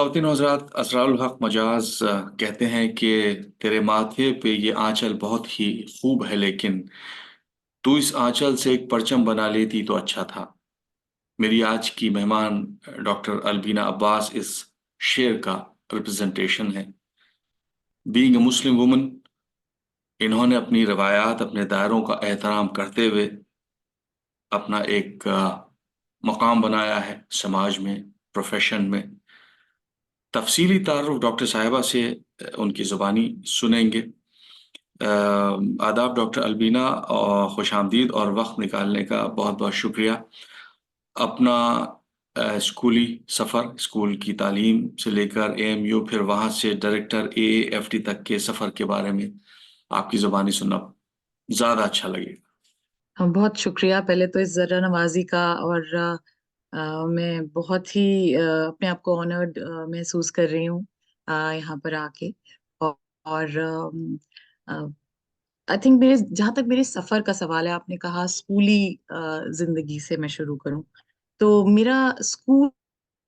ख़वातीन और हज़रात, असरारुल हक़ मजाज कहते हैं कि तेरे माथे पे ये आंचल बहुत ही खूब है, लेकिन तू इस आंचल से एक परचम बना लेती तो अच्छा था। मेरी आज की मेहमान डॉक्टर अलबीना अब्बास इस शेर का रिप्रेजेंटेशन है। बीइंग ए मुस्लिम वुमन, इन्होंने अपनी रवायात, अपने दायरों का एहतराम करते हुए अपना एक मकाम बनाया है समाज में, प्रोफेशन में। तफसीली तारुफ डॉक्टर साहिबा से उनकी ज़ुबानी सुनेंगे। आदाब डॉक्टर अलबीना, और खुश आमदीद और वक्त निकालने का बहुत बहुत शुक्रिया। अपना स्कूली सफ़र, स्कूल की तालीम से लेकर AMU, फिर वहाँ से डायरेक्टर AAFT तक के सफ़र के बारे में आपकी ज़ुबानी सुनना ज़्यादा अच्छा लगेगा। हम बहुत शुक्रिया पहले तो इस जरा नवाजी का। और मैं बहुत ही अपने आप को ऑनर्ड महसूस कर रही हूँ यहाँ पर आके। और आई थिंक मेरे जहाँ तक मेरे सफर का सवाल है, आपने कहा स्कूली जिंदगी से मैं शुरू करूँ। तो मेरा स्कूल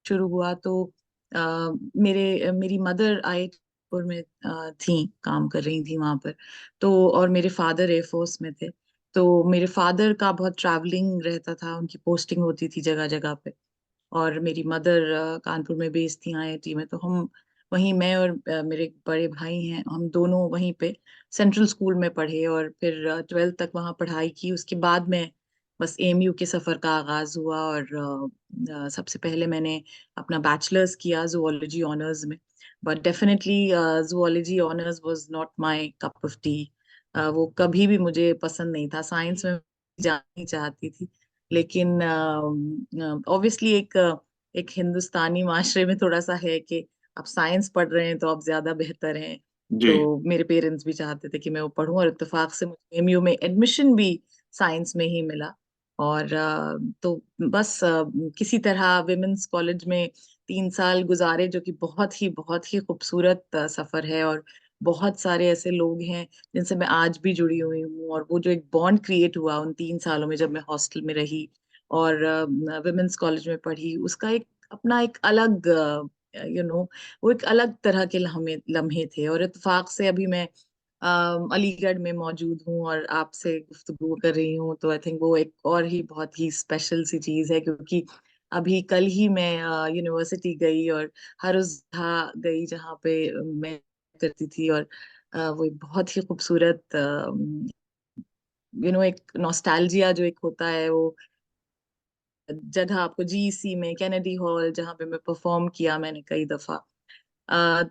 शुरू हुआ तो मेरी मदर आईपुर में थी, काम कर रही थी वहां पर। तो और मेरे फादर एयरफोर्स में थे। तो मेरे फादर का बहुत ट्रैवलिंग रहता था, उनकी पोस्टिंग होती थी जगह जगह पे। और मेरी मदर कानपुर में बेस्ड थी IIT में। तो हम वहीं, मैं और मेरे एक बड़े भाई हैं, हम दोनों वहीं पे सेंट्रल स्कूल में पढ़े और फिर 12th तक वहाँ पढ़ाई की। उसके बाद में बस AMU के सफ़र का आगाज हुआ। और सबसे पहले मैंने अपना बैचलर्स किया जूलॉजी ऑनर्स में। But definitely zoology honours was not my cup of T. वो कभी भी मुझे पसंद नहीं था। साइंस में जाना ही चाहती थी, लेकिन ऑब्वियसली एक हिंदुस्तानी माशरे में थोड़ा सा है कि आप साइंस पढ़ रहे हैं तो आप ज्यादा बेहतर हैं। जी। तो मेरे पेरेंट्स भी चाहते थे कि मैं वो पढूं, और इत्तेफाक से मुझे AMU में एडमिशन भी साइंस में ही मिला। और तो बस किसी तरह विमेंस कॉलेज में 3 साल गुजारे, जो कि बहुत ही खूबसूरत सफर है। और बहुत सारे ऐसे लोग हैं जिनसे मैं आज भी जुड़ी हुई हूँ। और वो जो एक बॉन्ड क्रिएट हुआ उन 3 सालों में, जब मैं हॉस्टल में रही और विमेंस कॉलेज में पढ़ी, उसका एक अपना एक अलग वो एक अलग तरह के लम्हे लम्हे थे। और इत्तेफाक से अभी मैं अलीगढ़ में मौजूद हूँ और आपसे गुफ्तगू कर रही हूँ। तो आई थिंक वो एक और ही बहुत ही स्पेशल सी चीज है, क्योंकि अभी कल ही मैं यूनिवर्सिटी गई और हर उस जगह गई जहाँ पे मैं करती थी। और वो एक बहुत ही खूबसूरत एक नॉस्टैल्जिया जो एक होता है, वो जगह आपको GEC में कैनेडी हॉल, जहाँ पे मैं परफॉर्म किया मैंने कई दफा।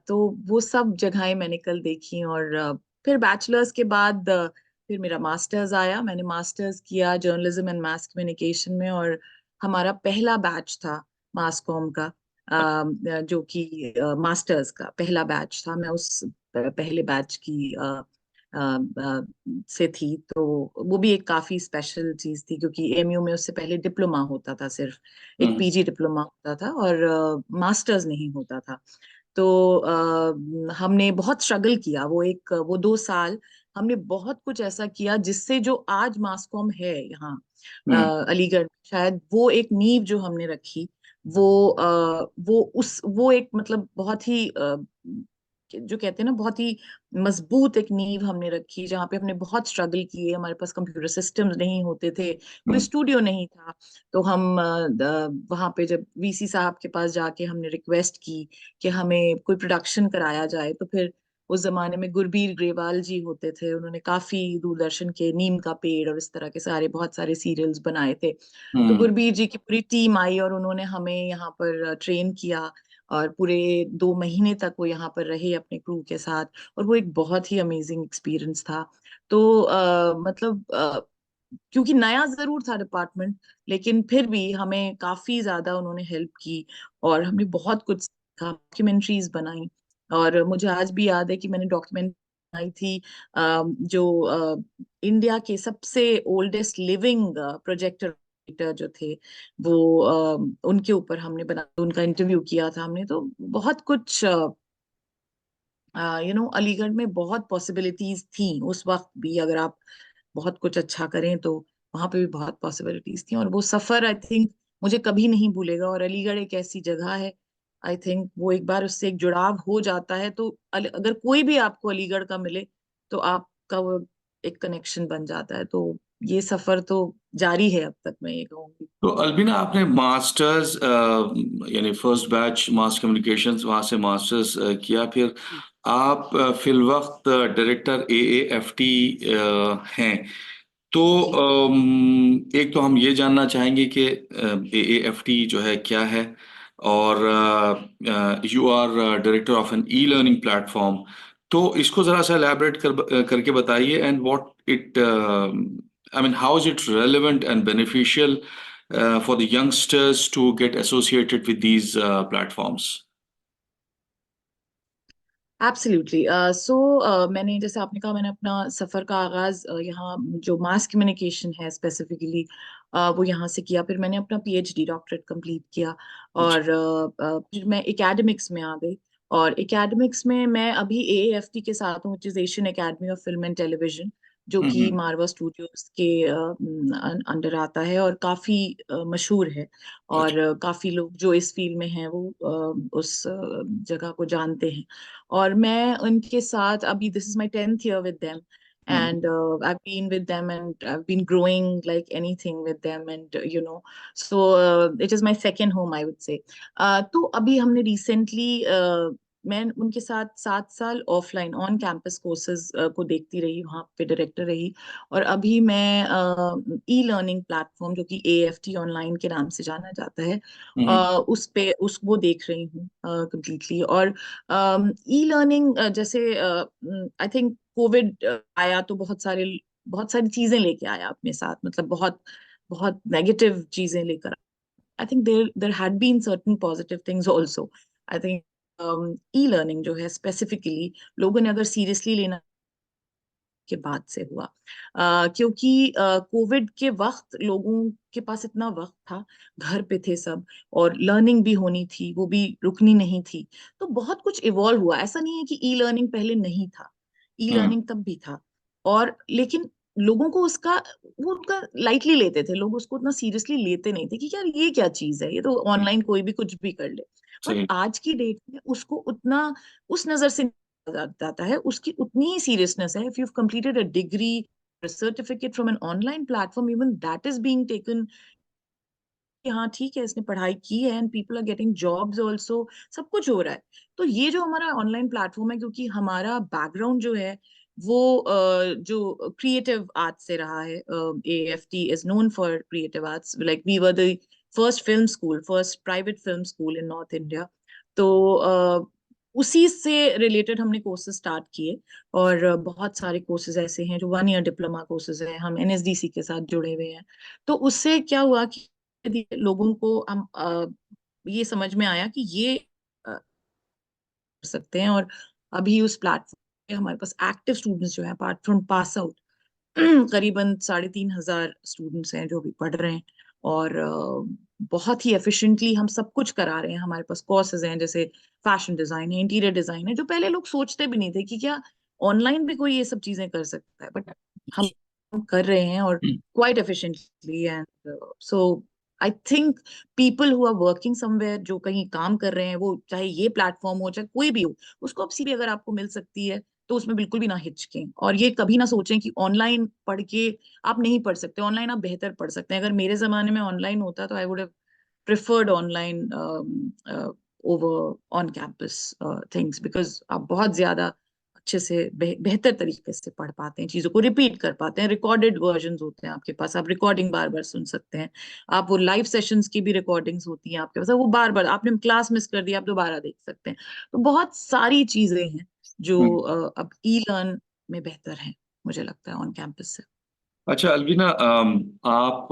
तो वो सब जगहें मैंने कल देखी। और फिर बैचलर्स के बाद फिर मेरा मास्टर्स आया। मैंने मास्टर्स किया जर्नलिज्म एंड मास कम्युनिकेशन में। और हमारा पहला बैच था मास कॉम का, जो कि मास्टर्स का पहला बैच था। मैं उस पहले बैच की से थी। तो वो भी एक काफी स्पेशल चीज थी, क्योंकि AMU में उससे पहले डिप्लोमा होता था, सिर्फ एक हम्म। PG डिप्लोमा होता था और मास्टर्स नहीं होता था। तो हमने बहुत स्ट्रगल किया, वो 2 साल हमने बहुत कुछ ऐसा किया जिससे जो आज मासकॉम है यहाँ हम्म। अलीगढ़ में, शायद वो एक नींव जो हमने रखी, वो एक मतलब बहुत ही जो कहते हैं ना, बहुत ही मजबूत एक नींव हमने रखी, जहाँ पे हमने बहुत स्ट्रगल किए। हमारे पास कंप्यूटर सिस्टम्स नहीं होते थे, कोई हम्म। स्टूडियो नहीं था। तो हम वहां पे जब VC साहब के पास जाके हमने रिक्वेस्ट की कि हमें कोई प्रोडक्शन कराया जाए, तो फिर उस जमाने में गुरबीर ग्रेवाल जी होते थे, उन्होंने काफी दूरदर्शन के नीम का पेड़ और इस तरह के बहुत सारे सीरियल्स बनाए थे। तो हम्म। गुरबीर जी की पूरी टीम आई और उन्होंने हमें यहाँ पर ट्रेन किया। और पूरे 2 महीने तक वो यहाँ पर रहे अपने क्रू के साथ। और वो एक बहुत ही अमेजिंग एक्सपीरियंस था। तो मतलब क्योंकि नया जरूर था डिपार्टमेंट, लेकिन फिर भी हमें काफी ज्यादा उन्होंने हेल्प की। और हमने बहुत कुछ सीखा, डॉक्यूमेंट्रीज बनाई। और मुझे आज भी याद है कि मैंने डॉक्यूमेंट्री बनाई थी, जो इंडिया के सबसे ओल्डेस्ट लिविंग प्रोजेक्टर जो थे, वो उनके ऊपर हमने बना, उनका इंटरव्यू किया था हमने। तो बहुत कुछ अलीगढ़ में बहुत पॉसिबिलिटीज थी उस वक्त भी। अगर आप बहुत कुछ अच्छा करें तो वहां पे भी बहुत पॉसिबिलिटीज थी। और वो सफर आई थिंक मुझे कभी नहीं भूलेगा। और अलीगढ़ एक ऐसी जगह है आई थिंक वो एक बार उससे एक जुड़ाव हो जाता है तो अगर कोई भी आपको अलीगढ़ का मिले तो आपका वो एक कनेक्शन बन जाता है। तो ये सफर तो जारी है अब तक, मैं ये कहूंगी। तो अलबीना, आपने मास्टर्स यानी फर्स्ट बैच मास कम्युनिकेशंस वहाँ से मास्टर्स किया, फिर आप फिल वक्त डायरेक्टर AAFT हैं। तो जी। एक तो हम ये जानना चाहेंगे कि AAFT जो है क्या है, और you are director of an e learning platform. तो इसको ज़रा सा elaborate करके बताइए, and what it I mean how is it relevant and beneficial for the youngsters to get associated with these platforms. Absolutely. So मैंने, जैसे आपने कहा, मैंने अपना सफर का आगाज यहाँ जो मास कम्युनिकेशन है स्पेसिफिकली वो यहाँ से किया। फिर मैंने अपना PhD डॉक्टरेट कंप्लीट किया और फिर मैं एकेडमिक्स में आ गई। और एकेडमिक्स में मैं अभी AAFT के साथ हूँ, which is Asian academy of film and television, जो कि हम्म। मारवा स्टूडियोज के अंडर आता है और काफी मशहूर है। अच्छा। और काफी लोग जो इस फील्ड में हैं वो उस जगह को जानते हैं। और मैं उनके साथ अभी, this is my 10th year with them, hmm. and I've been with them and I've been growing like anything with them, and so it is my second home, I would say. तो अभी हमने recently मैं उनके साथ 7 साल offline on campus courses को देखती रही, वहाँ पे डायरेक्टर रही। और अभी मैं ई लर्निंग प्लेटफॉर्म, जो कि AFT ऑनलाइन के नाम से जाना जाता है, हम्म। उस पे उस वो देख रही हूँ कंप्लीटली। और ई लर्निंग, जैसे आई थिंक कोविड आया तो बहुत सारी चीजें लेके आया अपने साथ, मतलब बहुत बहुत नेगेटिव चीजें लेकर। I think there had been certain positive things also. I think e learning जो है स्पेसिफिकली लोगों ने अगर सीरियसली लेना के बाद से हुआ, क्योंकि कोविड के वक्त लोगों के पास इतना वक्त था, घर पे थे सब, और लर्निंग भी होनी थी, वो भी रुकनी नहीं थी। तो बहुत कुछ इवॉल्व हुआ, ऐसा नहीं है कि ई लर्निंग पहले नहीं था, ई हम्म। लर्निंग तब भी था। और लेकिन लोगों को उसका, वो उनका लाइटली लेते थे, लोग उसको उतना सीरियसली लेते नहीं थे कि यार ये क्या चीज है, ये तो ऑनलाइन कोई भी कुछ भी कर ले। बट सही। आज की डेट में उसको उतना उस नजर से जाता है, उसकी उतनी ही सीरियसनेस है। If you completed a degree, certificate from an online platform, even that is being taken कि हाँ ठीक है, इसने पढ़ाई की है, and people are getting jobs also, सब कुछ हो रहा है। तो ये जो हमारा ऑनलाइन प्लेटफॉर्म है, क्योंकि हमारा बैकग्राउंड जो है वो जो क्रिएटिव आर्ट्स से रहा है, AFT is known for creative arts, like we were the first film school, first private film school in North India. तो उसी से रिलेटेड हमने कोर्सेज स्टार्ट किए। और बहुत सारे कोर्सेज ऐसे हैं जो 1 year डिप्लोमा कोर्सेज हैं, हम NSDC के साथ जुड़े हुए हैं। तो उससे क्या हुआ कि यदि लोगों को हम ये समझ में आया कि ये कर सकते हैं। और अभी उस प्लेटफॉर्म पे हमारे पास एक्टिव स्टूडेंट्स जो हैं, अपार्ट फ्रॉम पास आउट, करीबन 3,500 स्टूडेंट्स हैं जो भी पढ़ रहे हैं। और बहुत ही एफिशिएंटली हम सब कुछ करा रहे हैं। हमारे पास कोर्सेज हैं जैसे फैशन डिजाइन है, इंटीरियर डिजाइन है, जो पहले लोग सोचते भी नहीं थे कि क्या ऑनलाइन भी कोई ये सब चीजें कर सकता है, बट हम कर रहे हैं, और quite efficiently. And so I think people who are working somewhere, जो कहीं काम कर रहे हैं, वो चाहे ये प्लेटफॉर्म हो चाहे कोई भी हो, उसको अब सीधी अगर आपको मिल सकती है तो उसमें बिल्कुल भी ना हिचकें। और ये कभी ना सोचें कि ऑनलाइन पढ़ के आप नहीं पढ़ सकते, ऑनलाइन आप बेहतर पढ़ सकते हैं। अगर मेरे जमाने में ऑनलाइन होता तो I would have preferred online over on campus things, because आप बहुत ज्यादा अच्छे से बेहतर तरीके से पढ़ पाते हैं, चीजों को रिपीट कर पाते हैं। रिकॉर्डेड वर्जन होते हैं आपके पास, आप रिकॉर्डिंग बार बार सुन सकते हैं। आप वो लाइव सेशंस की भी रिकॉर्डिंग्स होती हैं आपके पास, वो बार बार आपने क्लास मिस कर दिया, आप दोबारा देख सकते हैं। तो बहुत सारी चीजें हैं जो हम्म। अब ई लर्न में बेहतर है, मुझे लगता है, ऑन कैंपस से। अच्छा अलबीना, आप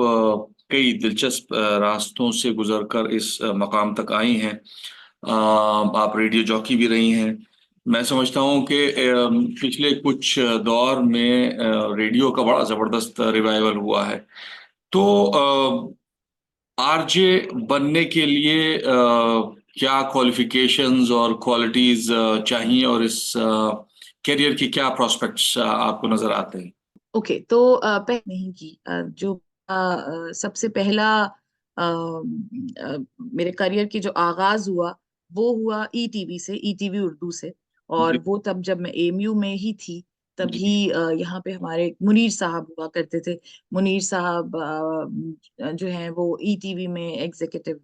कई दिलचस्प रास्तों से गुजरकर इस मकाम तक आई हैं। आप रेडियो जॉकी भी रही हैं। मैं समझता हूँ कि पिछले कुछ दौर में रेडियो का बड़ा ज़बरदस्त रिवाइवल हुआ है। तो आरजे बनने के लिए क्या क्वालिफिकेशंस और क्वालिटीज चाहिए, और इस करियर की क्या प्रोस्पेक्ट्स आपको नजर आते हैं? ओके, तो पहले नहीं की, जो सबसे पहला मेरे करियर की जो आगाज हुआ वो हुआ ईटीवी से, ईटीवी उर्दू से। और जी। वो तब जब मैं एमयू में ही थी, जी। तभी यहाँ पे हमारे मुनीर साहब हुआ करते थे। मुनीर साहब जो हैं वो ईटीवी में एग्जीक्यूटिव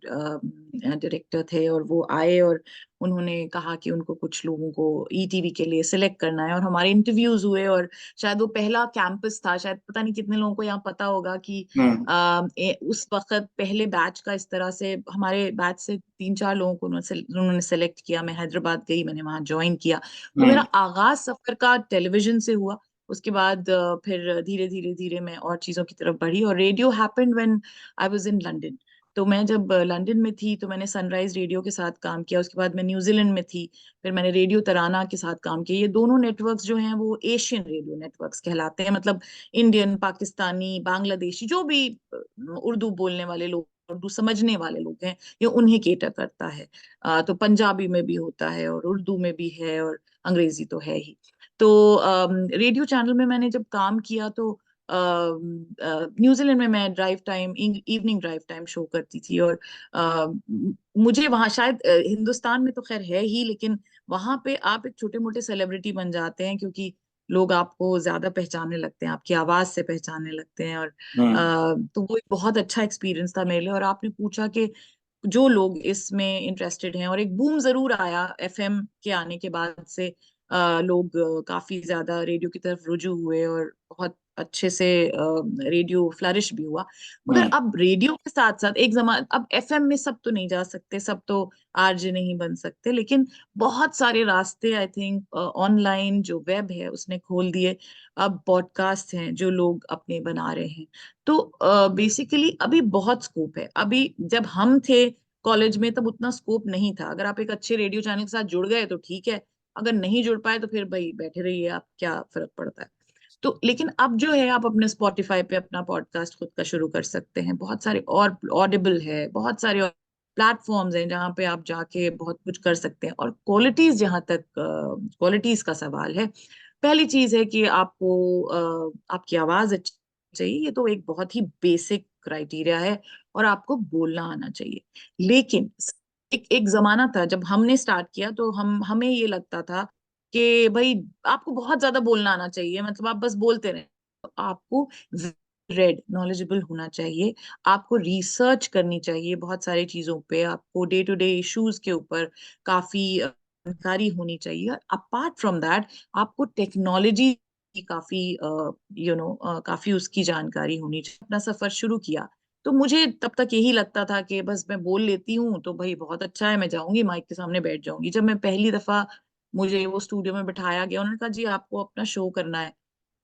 डायरेक्टर थे, और वो आए और उन्होंने कहा कि उनको कुछ लोगों को ईटीवी के लिए सिलेक्ट करना है, और हमारे इंटरव्यूज हुए। और शायद वो पहला कैंपस था, शायद पता नहीं कितने लोगों को यहाँ पता होगा कि हम्म। उस वक्त पहले बैच का इस तरह से, हमारे बैच से 3-4 लोगों को उन्होंने सेलेक्ट किया। मैं हैदराबाद गई, मैंने वहां ज्वाइन किया। तो मेरा हम्म। आगाज सफर का टेलीविजन से हुआ। उसके बाद फिर धीरे धीरे धीरे मैं और चीजों की तरफ बढ़ी, और radio happened when I was in London. तो मैं जब लंदन में थी तो मैंने सनराइज रेडियो के साथ काम किया। उसके बाद मैं न्यूजीलैंड में थी, फिर मैंने रेडियो तराना के साथ काम किया। ये दोनों नेटवर्क्स जो हैं वो एशियन रेडियो नेटवर्क्स कहलाते हैं, मतलब इंडियन, पाकिस्तानी, बांग्लादेशी, जो भी उर्दू बोलने वाले लोग, उर्दू समझने वाले लोग हैं, ये उन्हें केटर करता है। तो पंजाबी में भी होता है, और उर्दू में भी है, और अंग्रेजी तो है ही। तो रेडियो चैनल में मैंने जब काम किया, तो न्यूजीलैंड में मैं drive time, evening drive time show करती थी। और मुझे वहां शायद हिंदुस्तान में तो खैर है ही, लेकिन वहां पे आप एक छोटे मोटे सेलिब्रिटी बन जाते हैं, क्योंकि लोग आपको ज्यादा पहचानने लगते हैं, आपकी आवाज से पहचानने लगते हैं। और हम्म। तो वो एक बहुत अच्छा एक्सपीरियंस था मेरे लिए। और आपने पूछा कि जो लोग इसमें इंटरेस्टेड हैं, और एक बूम जरूर आया एफएम के आने के बाद से। लोग काफी ज्यादा रेडियो की तरफ रुजू हुए, और बहुत अच्छे से रेडियो फ्लरिश भी हुआ। मगर हम्म। अब रेडियो के साथ साथ एक जमाना, अब एफएम में सब तो नहीं जा सकते, सब तो आरजे नहीं बन सकते, लेकिन बहुत सारे रास्ते आई थिंक ऑनलाइन जो वेब है उसने खोल दिए। अब पॉडकास्ट हैं जो लोग अपने बना रहे हैं। तो बेसिकली अभी बहुत स्कोप है। अभी जब हम थे कॉलेज में तब उतना स्कोप नहीं था। अगर आप एक अच्छे रेडियो चैनल के साथ जुड़ गए तो ठीक है, अगर नहीं जुड़ पाए तो फिर भाई बैठे रहिए, आप क्या फर्क पड़ता है। तो लेकिन अब जो है, आप अपने स्पॉटिफाई पे अपना पॉडकास्ट खुद का शुरू कर सकते हैं। बहुत सारे और ऑडिबल है, बहुत सारे और प्लेटफॉर्म्स हैं जहाँ पे आप जाके बहुत कुछ कर सकते हैं। और क्वालिटीज, जहाँ तक क्वालिटीज का सवाल है, पहली चीज है कि आपको आपकी आवाज अच्छी चाहिए। ये तो एक बहुत ही बेसिक क्राइटेरिया है। और आपको बोलना आना चाहिए। लेकिन एक एक जमाना था जब हमने स्टार्ट किया, तो हमें ये लगता था कि भाई आपको बहुत ज्यादा बोलना आना चाहिए, मतलब आप बस बोलते रहे। तो आपको रेड नॉलेजेबल होना चाहिए, आपको रिसर्च करनी चाहिए बहुत सारी चीजों पे, आपको डे टू डे इश्यूज के ऊपर काफी जानकारी होनी चाहिए। अपार्ट फ्रॉम दैट, आपको टेक्नोलॉजी की काफी काफी उसकी जानकारी होनी चाहिए। अपना सफर शुरू किया तो मुझे तब तक यही लगता था कि बस मैं बोल लेती हूँ तो भाई बहुत अच्छा है, मैं जाऊंगी माइक के सामने बैठ जाऊंगी। जब मैं पहली दफा, मुझे वो स्टूडियो में बिठाया गया, उन्होंने कहा जी आपको अपना शो करना है।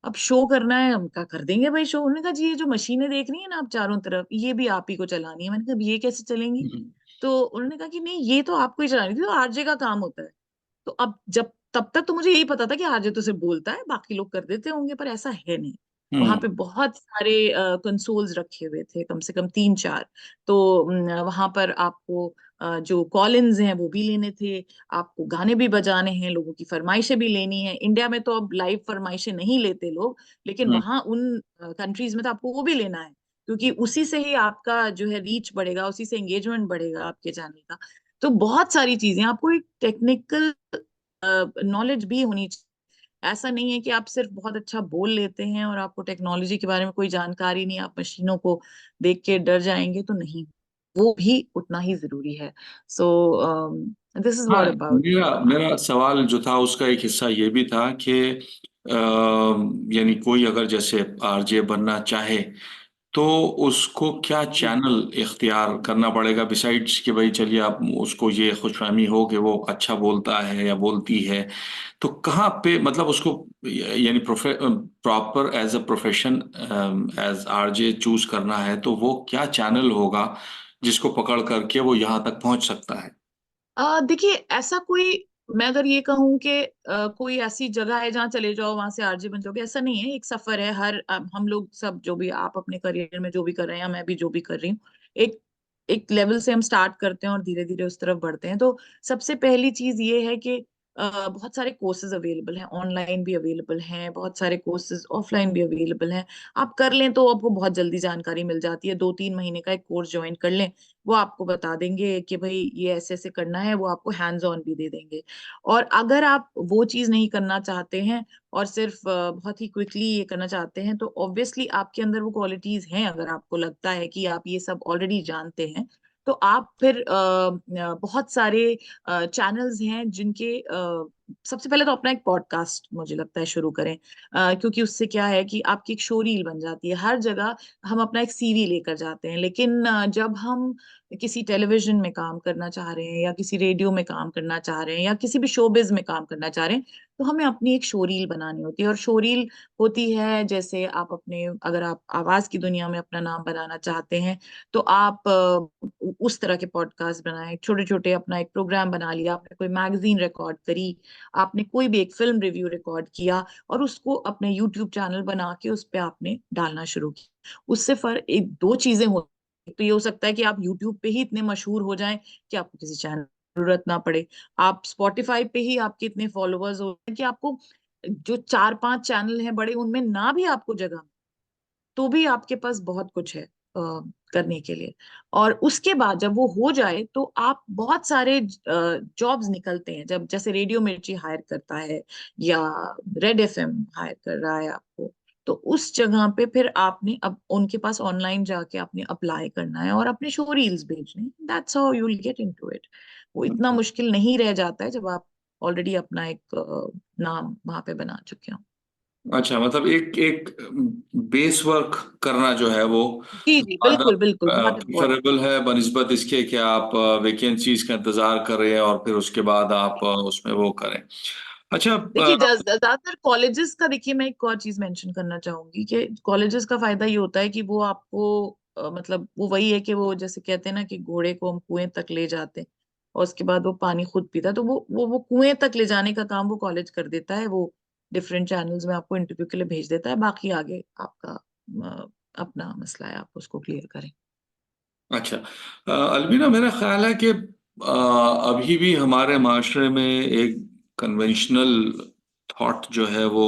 अब शो करना है, हम क्या कर देंगे भाई शो। उन्होंने कहा जी ये जो मशीनें देख रही है ना आप चारों तरफ, ये भी आप ही को चलानी है। मैंने कहा ये कैसे चलेंगी। हम्म। तो उन्होंने कहा कि नहीं, ये तो आपको ही चलानी थी, तो आरजे का काम होता है। तो अब जब, तब तक तो मुझे यही पता था कि आरजे तो सिर्फ बोलता है, बाकी लोग कर देते होंगे, पर ऐसा है नहीं। वहां हम्म। पे बहुत सारे कंसोल्स रखे हुए थे, कम से कम 3-4। तो वहां पर आपको जो कॉलिन्स हैं वो भी लेने थे, आपको गाने भी बजाने हैं, लोगों की फरमाइशें भी लेनी है। इंडिया में तो अब लाइव फरमाइशें नहीं लेते लोग, लेकिन हम्म। वहां उन कंट्रीज में तो आपको वो भी लेना है, क्योंकि उसी से ही आपका जो है रीच बढ़ेगा, उसी से एंगेजमेंट बढ़ेगा आपके चैनल का। तो बहुत सारी चीजें, आपको एक टेक्निकल नॉलेज भी होनी चाहिए। ऐसा नहीं है कि आप सिर्फ बहुत अच्छा बोल लेते हैं और आपको टेक्नोलॉजी के बारे में कोई जानकारी नहीं, आप मशीनों को देख के डर जाएंगे, तो नहीं, वो भी उतना ही जरूरी है। सो दिस इज हाँ, व्हाट अबाउट। मेरा मेरा सवाल जो था उसका एक हिस्सा ये भी था कि यानी कोई अगर जैसे आरजे बनना चाहे तो उसको क्या जी। चैनल इख्तियार करना पड़ेगा, बिसाइड्स कि भाई चलिए आप उसको ये खुशफहमी हो कि वो अच्छा बोलता है या बोलती है, तो कहाँ पे मतलब उसको यानी proper as a profession as RJ choose करना है तो वो क्या चैनल होगा जिसको पकड़ करके वो यहाँ तक पहुंच सकता है? देखिए, ऐसा कोई, मैं अगर ये कहूँ कि कोई ऐसी जगह है जहाँ चले जाओ वहां से आरजे बन जाओगे, ऐसा नहीं है। एक सफर है। हम लोग सब जो भी, आप अपने करियर में जो भी कर रहे हैं या मैं भी जो भी कर रही हूँ, एक एक लेवल से हम स्टार्ट करते हैं और धीरे धीरे उस तरफ बढ़ते हैं। तो सबसे पहली चीज ये है कि बहुत सारे कोर्सेज अवेलेबल हैं, ऑनलाइन भी अवेलेबल हैं, बहुत सारे कोर्सेज ऑफलाइन भी अवेलेबल हैं। आप कर लें तो आपको बहुत जल्दी जानकारी मिल जाती है। 2-3 महीने का एक कोर्स ज्वाइन कर लें, वो आपको बता देंगे कि भाई ये ऐसे ऐसे करना है, वो आपको हैंड्स ऑन भी दे देंगे। और अगर आप वो चीज नहीं करना चाहते हैं और सिर्फ बहुत ही क्विकली ये करना चाहते हैं, तो ऑब्वियसली आपके अंदर वो क्वालिटीज हैं। अगर आपको लगता है कि आप ये सब ऑलरेडी जानते हैं, तो आप फिर बहुत सारे चैनल्स हैं जिनके सबसे पहले तो अपना एक पॉडकास्ट मुझे लगता है शुरू करें। क्योंकि उससे क्या है कि आपकी एक शो रील बन जाती है। हर जगह हम अपना एक सीवी लेकर जाते हैं, लेकिन जब हम किसी टेलीविजन में काम करना चाह रहे हैं या किसी रेडियो में काम करना चाह रहे हैं या किसी भी शोबिज में काम करना चाह रहे हैं, तो हमें अपनी एक शो रील बनानी होती है। और शो रील होती है, जैसे आप अपने, अगर आप आवाज की दुनिया में अपना नाम बनाना चाहते हैं, तो आप उस तरह के पॉडकास्ट बनाएं। छोटे छोटे अपना एक प्रोग्राम बना लिया, आपने कोई मैगजीन रिकॉर्ड करी, आपने कोई भी एक फिल्म रिव्यू रिकॉर्ड किया और उसको अपने यूट्यूब चैनल बना के उस पर आपने डालना शुरू किया। उससे फर्क एक दो चीजें हो, तो ये हो सकता है कि आप यूट्यूब पे ही इतने मशहूर हो जाएं कि आपको किसी चैनल की जरूरत ना पड़े। आप स्पॉटिफाई पे ही आपके इतने फॉलोअर्स हो जाएं कि आपको जो 4-5 चैनल हैं बड़े, उनमें ना भी आपको जगह, तो भी आपके पास बहुत कुछ है करने के लिए। और उसके बाद जब वो हो जाए, तो आप बहुत सारे जॉब्स निकलते हैं, जब जैसे रेडियो मिर्ची हायर करता है या रेड एफएम हायर कर रहा है आपको, तो उस जगह पे फिर आपने अब उनके पास ऑनलाइन जाके आपने अप्लाई करना है और अपने शो रील्स भेजने। That's how you will get into it. वो इतना मुश्किल नहीं रह जाता है जब आप ऑलरेडी अपना एक नाम वहां पे बना चुके हो। अच्छा, मतलब एक एक बेस वर्क करना जो है वो जी जी, ज्यादा बिल्कुल बिल्कुल, बहुत इम्पोर्टेंट। प्रिफरेबल है बनस्बत इसके कि आप वैकेंसीज का इंतजार करें और फिर उसके बाद आप उसमें वो करें। अच्छा। देखिए, ज्यादातर कॉलेजेस का, देखिए मैं एक और चीज मेंशन करना चाहूंगी कि कॉलेजेस का फायदा ये होता है कि वो आपको मतलब वो वही है कि वो जैसे कहते हैं ना कि घोड़े को हम कुएं तक ले जाते हैं और उसके बाद वो पानी खुद पीता है, तो वो कुएं तक ले जाने का काम वो कॉलेज कर देता है। वो डिफरेंट चैनल्स में आपको इंटरव्यू के लिए भेज देता है, बाकी आगे आपका अपना मसला है, आप उसको क्लियर करें। अच्छा, अलबीना, मेरा ख्याल है कि अभी भी हमारे माशरे में एक कन्वेंशनल थॉट जो है वो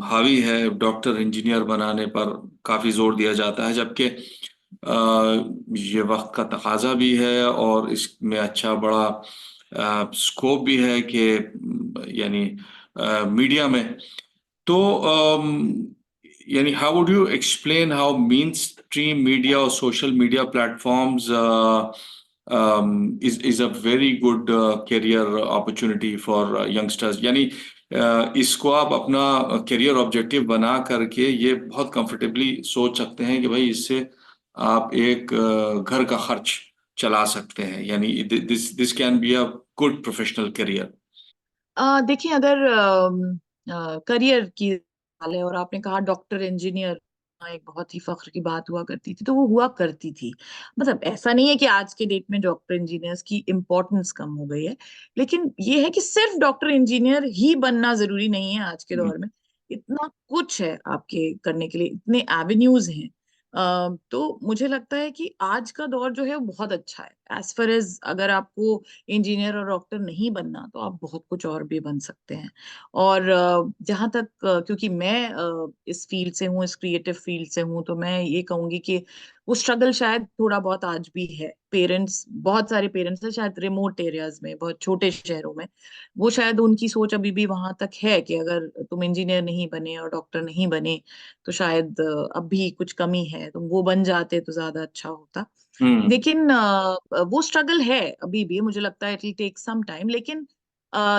हावी है। डॉक्टर इंजीनियर बनाने पर काफ़ी जोर दिया जाता है, जबकि ये वक्त का तकाजा भी है और इसमें अच्छा बड़ा स्कोप भी है कि यानी मीडिया में। तो यानी how would you explain how main stream media और social media platforms is a very good career opportunity for youngsters? यानी इसको आप अपना करियर ऑब्जेक्टिव बना करके ये बहुत कंफर्टेबली सोच सकते हैं कि भाई इससे आप एक घर का खर्च चला सकते हैं। यानी this this can be a good professional career. देखिए, अगर करियर की हाल है और आपने कहा डॉक्टर इंजीनियर, एक बहुत ही फख्र की बात हुआ करती थी, तो वो हुआ करती थी। मतलब ऐसा नहीं है कि आज के डेट में डॉक्टर इंजीनियर्स की इम्पोर्टेंस कम हो गई है, लेकिन ये है कि सिर्फ डॉक्टर इंजीनियर ही बनना जरूरी नहीं है आज के दौर में। इतना कुछ है आपके करने के लिए, इतने एवेन्यूज हैं। तो मुझे लगता है कि आज का दौर जो है वो बहुत अच्छा है। एज फार एज अगर आपको इंजीनियर और डॉक्टर नहीं बनना, तो आप बहुत कुछ और भी बन सकते हैं। और जहां तक क्योंकि मैं इस फील्ड से हूँ, इस क्रिएटिव फील्ड से हूँ, तो मैं ये कहूंगी कि वो स्ट्रगल शायद थोड़ा बहुत आज भी है। पेरेंट्स, बहुत सारे पेरेंट्स हैं शायद रिमोट एरियाज में, बहुत छोटे शहरों में, वो शायद उनकी सोच अभी भी वहां तक है कि अगर तुम इंजीनियर नहीं बने और डॉक्टर नहीं बने, तो शायद अब भी कुछ कमी है, तुम वो बन जाते तो ज्यादा अच्छा होता। हम्म। लेकिन वो स्ट्रगल है अभी भी, मुझे लगता है it will take some time. लेकिन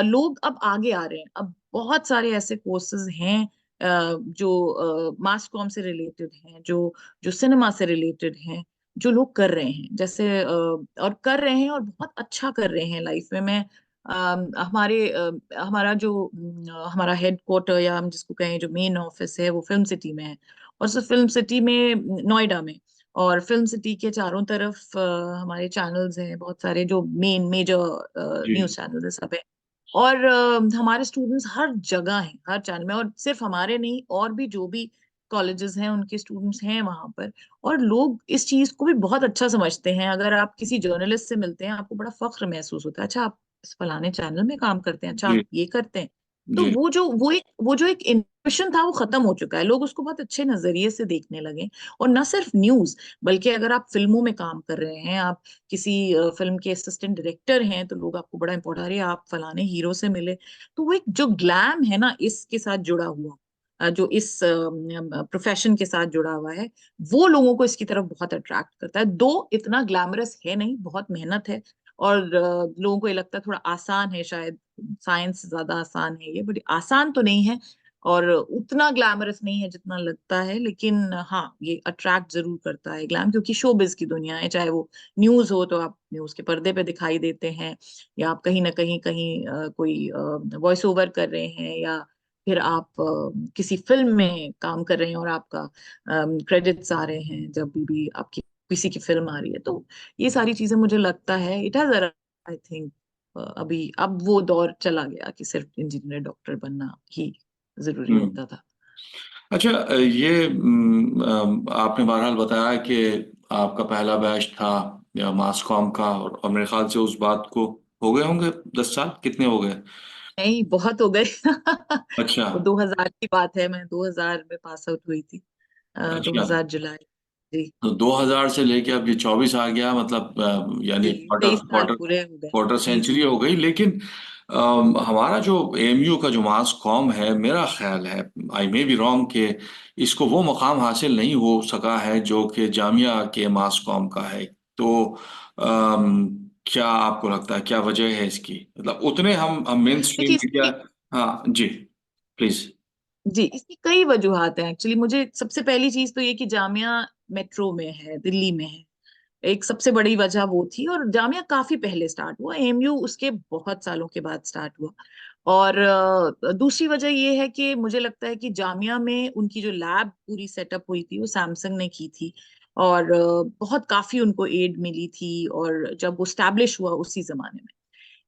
लोग अब आगे आ रहे हैं। अब बहुत सारे ऐसे कोर्सेज हैं जो मास कॉम से रिलेटेड हैं, जो जो सिनेमा से रिलेटेड हैं, जो लोग कर रहे हैं, जैसे और कर रहे हैं और बहुत अच्छा कर रहे हैं लाइफ में। मैं हमारा जो हमारा हेड क्वार्टर, या हम जिसको कहें जो मेन ऑफिस है, वो फिल्म सिटी में है। और सिर्फ फिल्म सिटी में, नोएडा में, और फिल्म सिटी के चारों तरफ हमारे चैनल्स हैं, बहुत सारे जो मेन मेजर जी। न्यूज चैनल है, सब है। और हमारे स्टूडेंट्स हर जगह हैं, हर चैनल में। और सिर्फ हमारे नहीं, और भी जो भी कॉलेजेस हैं उनके स्टूडेंट्स हैं वहां पर। और लोग इस चीज को भी बहुत अच्छा समझते हैं। अगर आप किसी जर्नलिस्ट से मिलते हैं, आपको बड़ा फख्र महसूस होता है। अच्छा, आप इस फलाने चैनल में काम करते हैं, अच्छा जी आप ये करते हैं। तो जी। वो जो एक इम्प्रेशन था वो खत्म हो चुका है, लोग उसको बहुत अच्छे नजरिए से देखने लगे। और न सिर्फ न्यूज, बल्कि अगर आप फिल्मों में काम कर रहे हैं, आप किसी फिल्म के असिस्टेंट डायरेक्टर हैं, तो लोग आपको बड़ा इंपॉर्टेंट, अरे आप फलाने हीरो से मिले। तो वो एक जो ग्लैम है ना इसके साथ जुड़ा हुआ, जो इस प्रोफेशन के साथ जुड़ा हुआ है, वो लोगों को इसकी तरफ बहुत अट्रैक्ट करता है। दो इतना ग्लैमरस है नहीं, बहुत मेहनत है। और लोगों को ये लगता है थोड़ा आसान है शायद, साइंस ज्यादा आसान है, ये बड़ी आसान तो नहीं है, और उतना ग्लैमरस नहीं है जितना लगता है। लेकिन हाँ, ये अट्रैक्ट जरूर करता है ग्लैम, क्योंकि शोबिज की दुनिया है। चाहे वो न्यूज हो तो आप न्यूज के पर्दे पे दिखाई देते हैं, या आप कहीं ना कहीं कहीं कोई वॉइस ओवर कर रहे हैं, या फिर आप किसी फिल्म में काम कर रहे हैं और आपका क्रेडिट्स आ रहे हैं जब भी आपकी किसी की फिल्म आ रही है। तो ये सारी चीजें मुझे लगता है इट हैज, आई थिंक, अभी अब वो दौर चला गया कि सिर्फ इंजीनियर डॉक्टर बनना ही जरूरी हम्म। होता था। अच्छा, ये आपने बहरहाल बताया कि आपका पहला बैच था या मास कॉम का, और मेरे ख्याल से उस बात को हो गए होंगे 10 साल, कितने हो गए? नहीं, बहुत हो गए। अच्छा। वो 2000 की बात है, मैं 2000 में पास आउट हुई थी, अच्छा, 2000 जुलाई। जी। तो 2000 से लेके अब ये 24 आ गया, मतलब यानी जी, क्वार्टर 23 साल क्वार्टर पूरे हो गए। क्वार्टर जी सेंचुरी जी। हो गई। लेकिन हमारा जो एएमयू का जो मास कॉम है, मेरा ख्याल है, आई मे बी रॉन्ग, कि इसको वो मकाम हासिल नहीं हो सका है जो कि जामिया के मास कॉम का है। तो क्या आपको लगता है, क्या वजह है इसकी? मतलब उतने हम मेन स्ट्रीम देखिए मीडिया। इसकी, हाँ जी, प्लीज। जी इसकी कई वजूहात हैं एक्चुअली। मुझे सबसे पहली चीज तो ये कि जामिया मेट्रो में है, दिल्ली में है, एक सबसे बड़ी वजह वो थी। और जामिया काफी पहले स्टार्ट हुआ, एमयू उसके बहुत सालों के बाद स्टार्ट हुआ। और दूसरी वजह ये है कि मुझे लगता है कि जामिया में उनकी जो लैब पूरी सेटअप हुई थी वो सैमसंग ने की थी, और बहुत काफी उनको एड मिली थी, और जब वो स्टैब्लिश हुआ उसी जमाने में।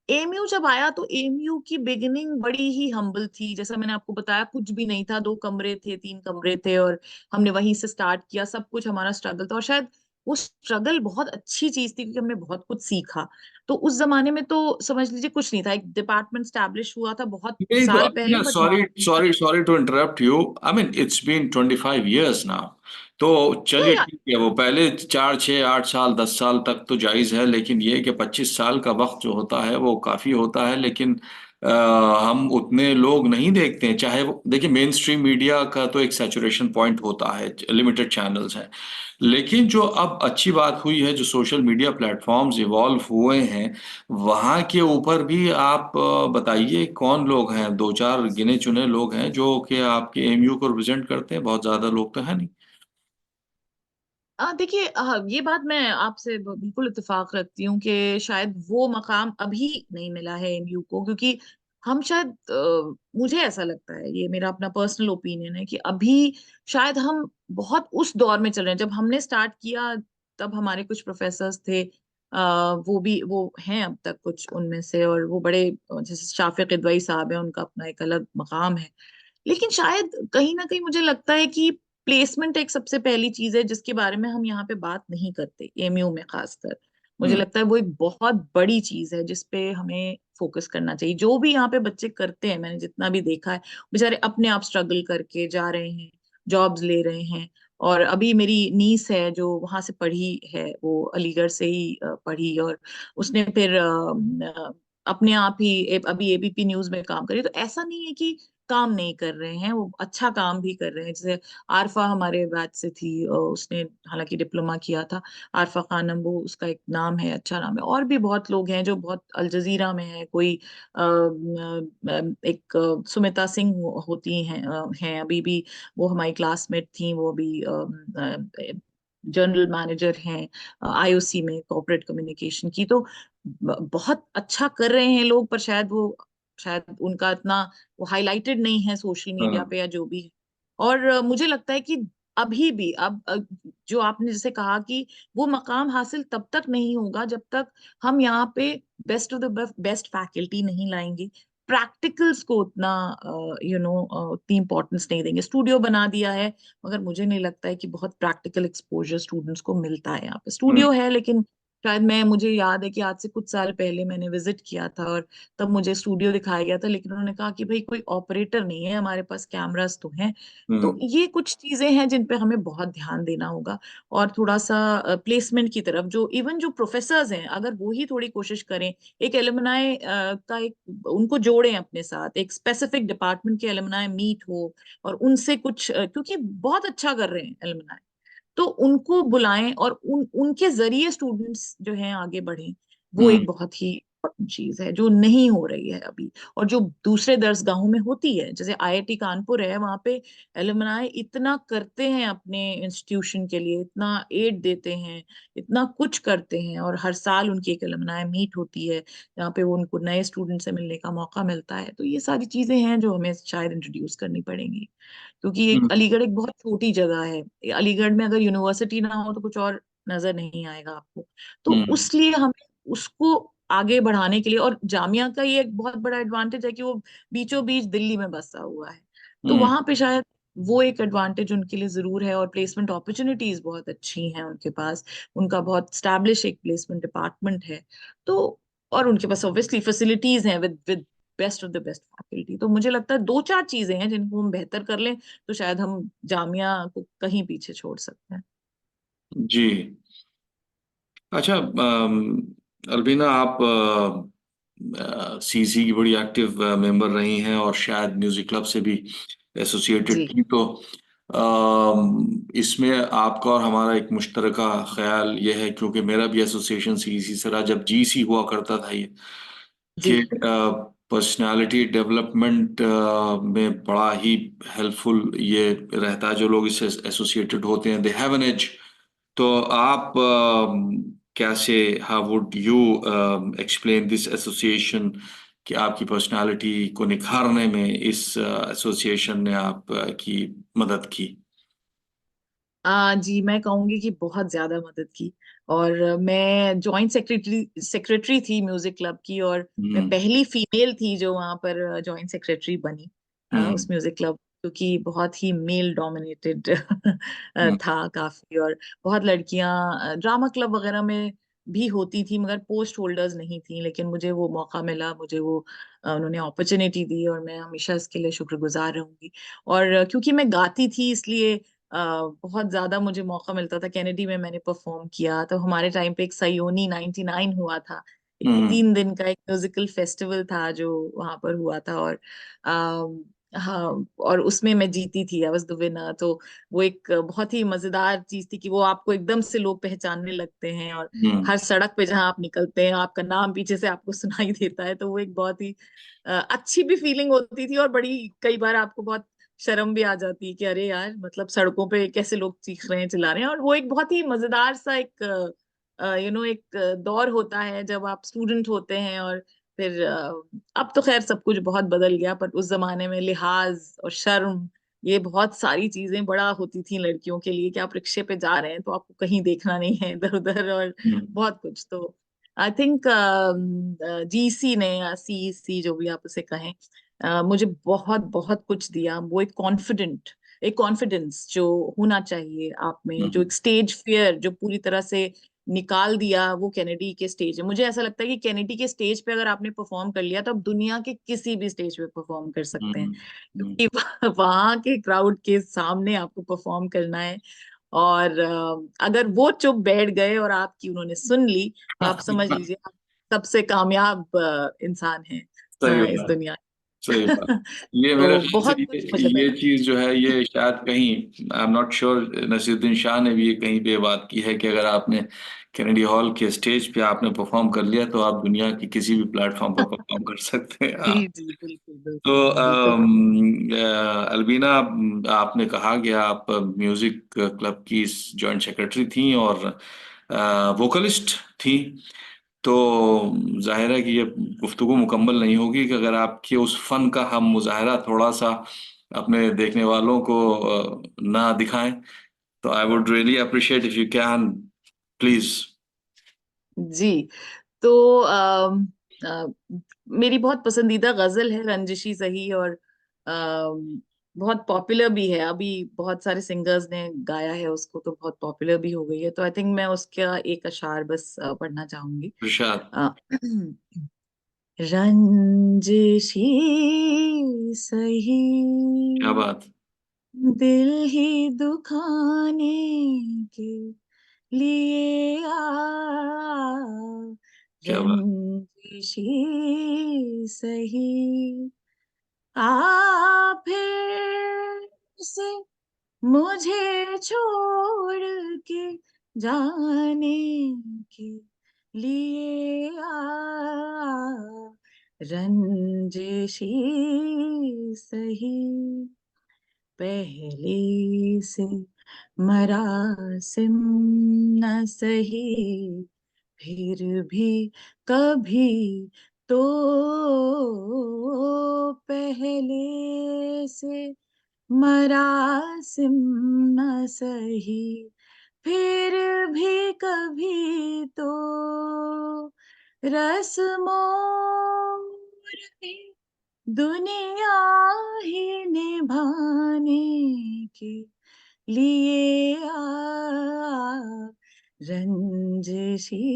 एमयू जब आया तो एमयू की बिगिनिंग बड़ी ही हम्बल थी, जैसा मैंने आपको बताया, कुछ भी नहीं था, 2 कमरे थे, 3 कमरे थे, और हमने वहीं से स्टार्ट किया, सब कुछ हमारा स्ट्रगल था। और शायद वो स्ट्रगल बहुत अच्छी चीज थी, क्योंकि हमने बहुत कुछ सीखा। तो उस जमाने में तो समझ लीजिए कुछ नहीं था, एक डिपार्टमेंट स्टैब्लिश हुआ था बहुत नहीं तो साल पहले, अच्छा, but sorry sorry sorry to interrupt you. I mean it's been 25 years now. तो चलिए या ठीक है, वो पहले 4 6 8 साल 10 साल तक तो जायज़ है, लेकिन ये कि 25 साल का वक्त जो होता है वो काफ़ी होता है। लेकिन हम उतने लोग नहीं देखते हैं। चाहे वो देखिए, मेन स्ट्रीम मीडिया का तो एक सैचुरेशन पॉइंट होता है, लिमिटेड चैनल्स हैं। लेकिन जो अब अच्छी बात हुई है, जो सोशल मीडिया प्लेटफॉर्म्स इवॉल्व हुए हैं, वहाँ के ऊपर भी आप बताइए कौन लोग हैं, दो चार गिने चुने लोग हैं जो कि आपके एमयू को रिप्रेजेंट करते हैं, बहुत ज्यादा लोग तो है नहीं। देखिए, ये बात मैं आपसे बिल्कुल इत्तेफाक रखती हूँ कि शायद वो मकाम अभी नहीं मिला है एमयू को, क्योंकि हम शायद, मुझे ऐसा लगता है, ये मेरा अपना पर्सनल ओपिनियन है, कि अभी शायद हम बहुत उस दौर में चल रहे हैं। जब हमने स्टार्ट किया तब हमारे कुछ प्रोफेसर्स थे, वो भी वो हैं अब तक कुछ उनमें से, और वो बड़े, जैसे शाफिक किदवई साहब है, उनका अपना एक अलग मकाम है। लेकिन शायद कहीं ना कहीं मुझे लगता है कि प्लेसमेंट एक सबसे पहली चीज है जिसके बारे में हम यहाँ पे बात नहीं करते, एमयू में खासकर। मुझे हम्म लगता है वो एक बहुत बड़ी चीज है जिसपे हमें फोकस करना चाहिए। जो भी यहाँ पे बच्चे करते हैं, मैंने जितना भी देखा है, बेचारे अपने आप स्ट्रगल करके जा रहे हैं, जॉब्स ले रहे हैं। और अभी मेरी नीस है जो वहां से पढ़ी है, वो अलीगढ़ से ही पढ़ी, और उसने फिर अपने आप ही अभी एबीपी न्यूज में काम करी। तो ऐसा नहीं है कि काम नहीं कर रहे हैं, वो अच्छा काम भी कर रहे हैं। जैसे आरफा हमारे बैच से थी, उसने हालांकि डिप्लोमा किया था, आरफा खानम, वो उसका एक नाम है, अच्छा नाम है। और भी बहुत लोग हैं जो बहुत, अल जजीरा में है कोई, एक सुमिता सिंह होती हैं अभी भी, वो हमारी क्लासमेट थी, वो अभी जनरल मैनेजर हैं आईओसी में, कॉर्पोरेट कम्युनिकेशन की। तो बहुत अच्छा कर रहे हैं लोग, पर शायद उनका इतना वो हाईलाइटेड नहीं है सोशल मीडिया हाँ। पे या जो भी है। और मुझे लगता है कि अभी भी, अब जो आपने जैसे कहा कि वो मकाम हासिल तब तक नहीं होगा जब तक हम यहाँ पे best of the best faculty नहीं लाएंगे, प्रैक्टिकल्स को उतना उतनी इंपॉर्टेंस नहीं देंगे। स्टूडियो बना दिया है, मगर मुझे नहीं लगता है कि बहुत प्रैक्टिकल एक्सपोजर स्टूडेंट्स को मिलता है यहाँ पे। हम्म स्टूडियो है लेकिन शायद मैं, मुझे याद है कि आज से कुछ साल पहले मैंने विजिट किया था, और तब मुझे स्टूडियो दिखाया गया था, लेकिन उन्होंने कहा कि भाई कोई ऑपरेटर नहीं है, हमारे पास कैमरास तो हैं। तो हम्म। ये कुछ चीजें हैं जिन पे हमें बहुत ध्यान देना होगा। और थोड़ा सा प्लेसमेंट की तरफ, जो इवन जो प्रोफेसर्स हैं, अगर वो ही थोड़ी कोशिश करें, एक एलुमनाई का एक उनको जोड़ें अपने साथ, एक स्पेसिफिक डिपार्टमेंट के एलुमनाई मीट हो, और उनसे कुछ क्योंकि बहुत अच्छा कर रहे हैं एलुमनाई, तो उनको बुलाएं, और उनके जरिए स्टूडेंट्स जो हैं आगे बढ़ें। वो हम्म। एक बहुत ही इम्पोर्टेंट चीज है जो नहीं हो रही है अभी, और जो दूसरे दर्सगाहों में होती है, जैसे आईआईटी कानपुर है, वहां पे एलुमनाई इतना करते हैं अपने इंस्टीट्यूशन के लिए, इतना एड देते हैं, इतना कुछ करते हैं, और हर साल उनकी एक एलुमनाई मीट होती है जहाँ पे वो उनको नए स्टूडेंट से मिलने का मौका मिलता है। तो ये सारी चीजें हैं जो हमें शायद इंट्रोड्यूस करनी पड़ेंगी, क्योंकि एक हम्म। अलीगढ़ एक बहुत छोटी जगह है। अलीगढ़ में अगर यूनिवर्सिटी ना हो तो कुछ और नजर नहीं आएगा आपको। तो हम्म। उसलिए हमें उसको आगे बढ़ाने के लिए, और जामिया का ये एक बहुत बड़ा एडवांटेज है कि वो बीचों बीच दिल्ली में बसा हुआ है, तो हम्म। वहां पे शायद वो एक एडवांटेज उनके लिए जरूर है। और प्लेसमेंट अपॉर्चुनिटीज बहुत अच्छी हैं उनके पास, उनका बहुत स्टैब्लिश एक प्लेसमेंट डिपार्टमेंट है। तो और उनके पास ऑब्वियसली फैसिलिटीज हैं with best of the best faculty. तो मुझे लगता है दो चार चीजें हैं जिनको हम बेहतर कर लें तो शायद हम जामिया को कहीं पीछे छोड़ सकते हैं। जी। अच्छा, अलबीना, आप सीसी की बड़ी एक्टिव मेंबर रही हैं और शायद म्यूजिक क्लब से भी एसोसिएटेड जी थी, तो इसमें आपका और हमारा एक मुश्तरका ख्याल ये है, क्योंकि मेरा भी एसोसिएशन सीसी से रहा जब जीसी हुआ करता था ये, जी। कि पर्सनालिटी डेवलपमेंट में बड़ा ही हेल्पफुल ये रहता है। जो लोग इससे एसोसिएटेड होते हैं, दे हैव एन एज। तो आप कैसे, how would you explain this association, कि आपकी पर्सनालिटी को निखारने में इस एसोसिएशन ने आप की मदद की? जी, मैं कहूंगी कि बहुत ज्यादा मदद की। और मैं जॉइंट सेक्रेटरी सेक्रेटरी थी म्यूजिक क्लब की, और मैं हम्म। पहली फीमेल थी जो वहां पर जॉइंट सेक्रेटरी बनी हम्म। उस म्यूजिक क्लब, क्योंकि बहुत ही मेल डोमिनेटेड हम्म। था काफी। और बहुत लड़कियां ड्रामा क्लब वगैरह में भी होती थी, मगर पोस्ट होल्डर्स नहीं थी, लेकिन मुझे वो मौका मिला, मुझे वो उन्होंने अपॉर्चुनिटी दी, और मैं हमेशा इसके लिए शुक्रगुजार रहूंगी। और क्योंकि मैं गाती थी, इसलिए बहुत ज्यादा मुझे मौका मिलता था। कैनेडी में मैंने परफॉर्म किया, तो हमारे टाइम पे एक सयोनी 99 हुआ था, एक हम्म। 3 दिन का एक म्यूजिकल फेस्टिवल था जो वहां पर हुआ था। और हाँ, और उसमें मैं जीती थी, आई वाज द विनर। तो वो एक बहुत ही मजेदार चीज थी कि वो आपको एकदम से लोग पहचानने लगते हैं, और हम्म। हर सड़क पे जहां आप निकलते हैं आपका नाम पीछे से आपको सुनाई देता है। तो वो एक बहुत ही अच्छी भी फीलिंग होती थी, और बड़ी कई बार आपको बहुत शर्म भी आ जाती है कि अरे यार, मतलब सड़कों पे कैसे लोग चीख रहे हैं, चिल्ला रहे हैं। और वो एक बहुत ही मजेदार सा एक एक दौर होता है जब आप स्टूडेंट होते हैं। और फिर अब तो खैर सब कुछ बहुत बदल गया, पर उस जमाने में लिहाज और शर्म, ये बहुत सारी चीजें बड़ा होती थी लड़कियों के लिए, कि आप रिक्शे पे जा रहे हैं तो आपको कहीं देखना नहीं है इधर उधर, और हम्म। बहुत कुछ। तो आई थिंक जीसी ने, या सीईसी जो भी आप उसे कहें, मुझे बहुत बहुत कुछ दिया। वो एक कॉन्फिडेंस जो होना चाहिए आप में, जो हम्म। एक स्टेज फियर जो पूरी तरह से निकाल दिया, वो कैनेडी के स्टेज है। मुझे ऐसा लगता है कि कैनेडी के स्टेज पे अगर आपने परफॉर्म कर लिया तो आप दुनिया के किसी भी स्टेज पे परफॉर्म कर सकते हैं, हम्म। हम्म। क्योंकि वहां के क्राउड के सामने आपको परफॉर्म करना है। और अगर वो चुप बैठ गए और आपकी उन्होंने सुन ली, तो आप समझ लीजिए आप सबसे कामयाब इंसान हैं सही इस बात। दुनिया सही बात। में। ये मेरे तो ख्याल से बहुत कुछ मुझे ये मिला। चीज जो है, ये शायद कहीं, I am not sure, Naseeruddin Shah ने भी ये कहीं पे बात की है कि अगर आपने कैनेडी हॉल के स्टेज पे आपने परफॉर्म कर लिया तो आप दुनिया की किसी भी प्लेटफॉर्म पर परफॉर्म कर सकते हैं। हाँ। जी जी, बिल्कुल तो बिल्कुल बिल्कुल। अलबीना, आपने कहा कि आप म्यूजिक क्लब की जॉइंट सेक्रेटरी थी और वोकलिस्ट थी। तो जाहिर है कि ये गुफ्तगू मुकम्मल नहीं होगी कि अगर आपके उस फन का हम मुजाहरा थोड़ा सा अपने देखने वालों को ना दिखाएं, तो I would really appreciate if you can, please. जी। तो मेरी बहुत पसंदीदा गजल है, रंजिशी सही। और बहुत पॉपुलर भी है अभी, बहुत सारे सिंगर्स ने गाया है उसको, तो बहुत पॉपुलर भी हो गई है। तो आई थिंक मैं उसका एक अशार बस पढ़ना चाहूंगी। इरशाद। अ, रंजिशी सही, क्या बात। दिल ही दुखाने के लिए क्या बात। रंजिशी सही, आ फिर से मुझे छोड़ के जाने के लिए रंजिशी सही, पहले से मरासिम न सही, फिर भी कभी तो पहले से मरासिम न सही, फिर भी कभी तो रस्मों की दुनिया ही निभाने के लिए रंजिशी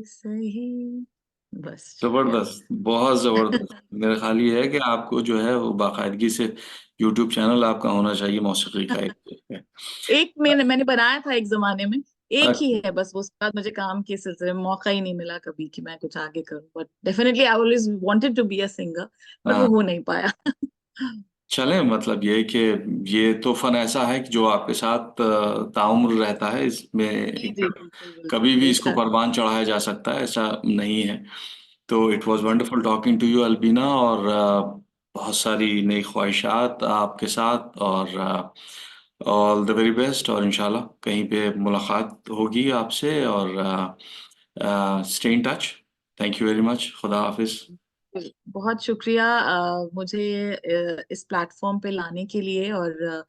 सही। बस शुक्रिया। जबरदस्त, बहुत जबरदस्त। मेरा ख्याल ये है कि आपको जो है वो बाकायदगी से यूट्यूब चैनल आपका होना चाहिए मौसीकी का एक। एक मैंने बनाया था एक जमाने में, एक ही अच्छा। है बस, वो उसके बाद मुझे काम के सिलसिले में मौका ही नहीं मिला कभी कि मैं कुछ आगे करूं, but definitely I always wanted to be a singer, but वो हाँ, हो नहीं पाया। चले मतलब ये कि ये तो फन ऐसा है कि जो आपके साथ ताउम्र रहता है, जी इसमें जी, बिल्कुल बिल्कुल, कभी भी इसको बेशक। परवान चढ़ाया जा सकता है, ऐसा नहीं है। तो it was wonderful talking to you Albina, और बहुत सारी नई ख्वाहिशात आपके साथ, और ऑल द वेरी बेस्ट, और इंशाल्लाह कहीं पे मुलाकात होगी आपसे, और stay in touch. Thank you very much. खुदा हाफिज। बहुत शुक्रिया मुझे इस प्लेटफॉर्म पे लाने के लिए, और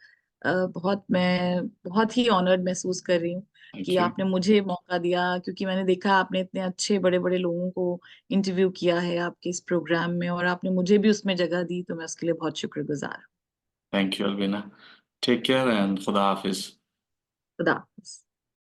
मैं बहुत ही ऑनर्ड महसूस कर रही हूँ कि थैंक यू। आपने मुझे मौका दिया, क्योंकि मैंने देखा आपने इतने अच्छे बड़े बड़े लोगों को इंटरव्यू किया है आपके इस प्रोग्राम में, और आपने मुझे भी उसमें जगह दी, तो मैं उसके लिए बहुत शुक्रगुजार हूँ। Thank you Albina. Take care and खुदा हाफिज। खुदा हाफिज।